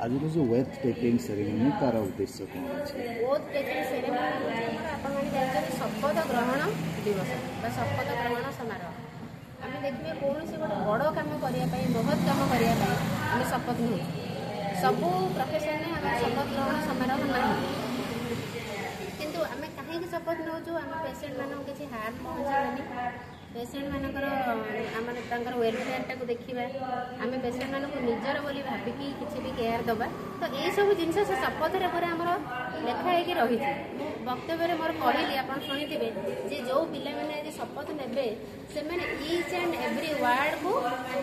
आज जो width taking ceremony तार उद्देश्य कौन अछि? वेथ टेकिंग सेरेमनी आपण माने जानते शपथ ग्रहण दिवस बा शपथ ग्रहण समारोह। आम देखिए कौन से गोटे बड़ कम करने महत् कम करने आम शपथ नौ सबू प्रोफेशन में आम शपथ ग्रहण समारोह ना किंतु आम कहीं शपथ नौ आम पेसेंट मान किसी हार्म पहुँचानी पेसेंट मानकर आम वेलफेयर टाक देखा आम पेसेंट मान निजर बोली भाविकी किसी भी केयर दबा तो यही सब जिन से शपथ आमर लेखाई रही वक्तव्य मोर कहली आप शुणिथे जे जो पिला शपथ ने से ईच एंड एव्री वर्ड को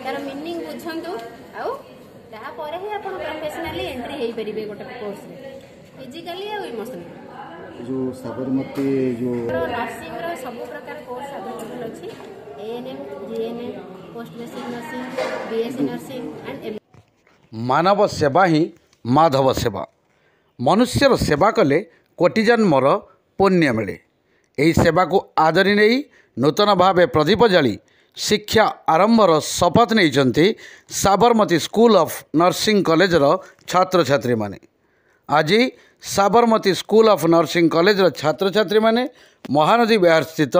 तार मीनिंग बुझंतु आपर ही आप प्रोफेशनली एंट्री हो पारे गोटे कोर्स फिजिकली आ इमोशनली जो साबरमती जो नर्सिंग सब प्रकार कोर्स अवेलेबल अच्छी ANM GNM post basic nursing BSc nursing and मानव सेवा ही माधव सेवा मनुष्यर सेवा कले कोटि जन्मर पुण्य मिले। यही सेवा को आदरी नहीं नूतन भाव प्रदीप जाली शिक्षा आरंभर शपथ नहीं साबरमती स्कूल ऑफ नर्सिंग कॉलेजर छात्र छात्री माने। आज साबरमती स्कूल ऑफ नर्सिंग कॉलेजर छात्र छात्री माने महानदी विहार स्थित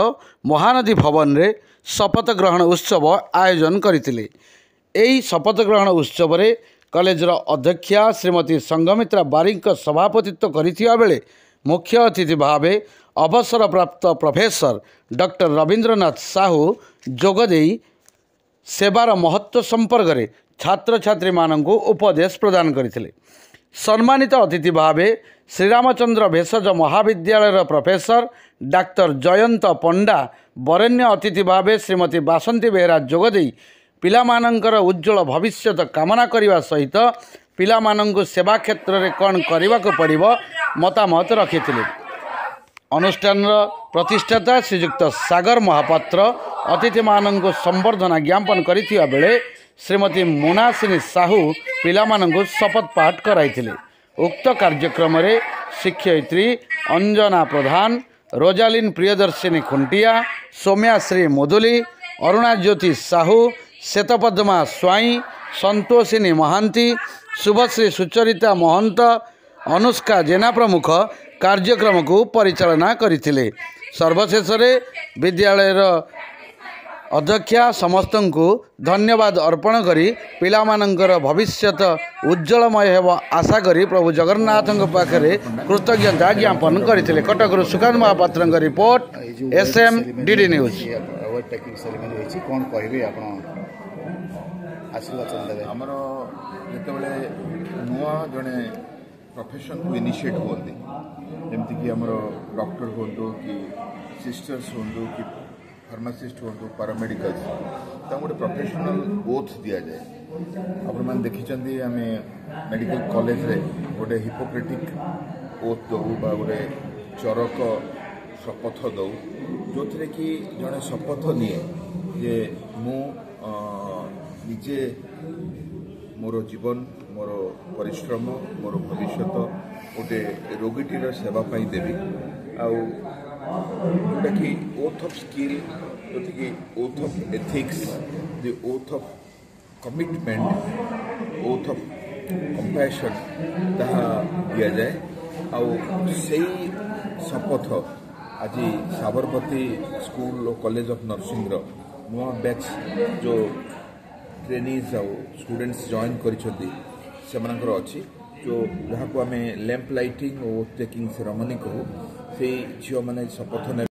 महानदी भवन रे शपथ ग्रहण उत्सव आयोजन करथिले। एही शपथ ग्रहण उत्सव रे कॉलेजर अध्यक्षा श्रीमती संगमित्रा बारिक सभापतित्व करिथिया बेले मुख्य अतिथि भावे अवसर प्राप्त प्रोफेसर डॉक्टर रवींद्रनाथ साहू जोगदे सेवार महत्व संपर्क में छात्र छात्री मानू उपदेश प्रदान करथिले। सम्मानित अतिथि भावे श्रीरामचंद्र भेषज महाविद्यालय प्रोफेसर डाक्टर जयंत पंडा वरेण्य अतिथि भावे श्रीमती बासंती बेहरा जोगदे पिलामानंकर उज्जवल भविष्य कामना करने सहित पिलामानंकु सेवा क्षेत्र में कौन करने को पड़ो मतामत रखिथिले। अनुष्ठान प्रतिष्ठाता श्रीजुक्त सागर महापात्र अतिथि मानंकु संबर्धना ज्ञापन करिथिया बेले श्रीमती मोनासिनी साहू पिलामानंकु शपथ पाठ कराइथिले। उक्त कार्यक्रम में शिक्षयित्री अंजना प्रधान रोजालिन प्रियदर्शिनी खुंटिया सौम्याश्री मुदुली अरुणा ज्योति साहू श्वेतपद्मा स्वाई संतोषिनी महांती शुभश्री सुचरिता महंत अनुष्का जेना प्रमुख कार्यक्रम को परिचालना करथिले। सर्वशेष विद्यालय अध्यक्षा समस्त को धन्यवाद अर्पण करी पिलामानंकर भविष्यत उज्जवलमय हेब आशा करी प्रभु जगन्नाथ पाखे कृतज्ञता ज्ञापन करथिले। Cuttack Sukant Mahapatra report SM DD news. कौन कहे आशीर्वाद आमर जो नुआ जड़े प्रोफेशन को इनिशिएट होती जमीक आम डॉक्टर हूँ कि सिस्टर्स हूँ कि फार्मासिस्ट हूँ पैरामेडिकल्स गोटे प्रोफेशनल ओथ दि जाए। आपने देखी आम मेडिकल कॉलेज रे गोटे हिपोक्रेटिक ओथ दौ गोटे चरक शपथ दौ जो थे कि जड़े शपथ निए जे मु निजे मोर जीवन मोर परिश्रम मोर भविष्य गोटे रोगीटीर सेवाई देवी जोटा कि ओथ ऑफ स्किल जो कि oath of ethics the oath of commitment oath of compassion ताहा दिया जाए से शपथ आज साबरमती स्कूल और कॉलेज ऑफ नर्सिंग नुआ बैच जो ट्रेनीज आ स्टूडेंट्स जॉइन कर अच्छी जो जहाँ को आम लैंप लाइटिंग और टेकिंग सेरेमनी कहू से झील मैंने शपथ ने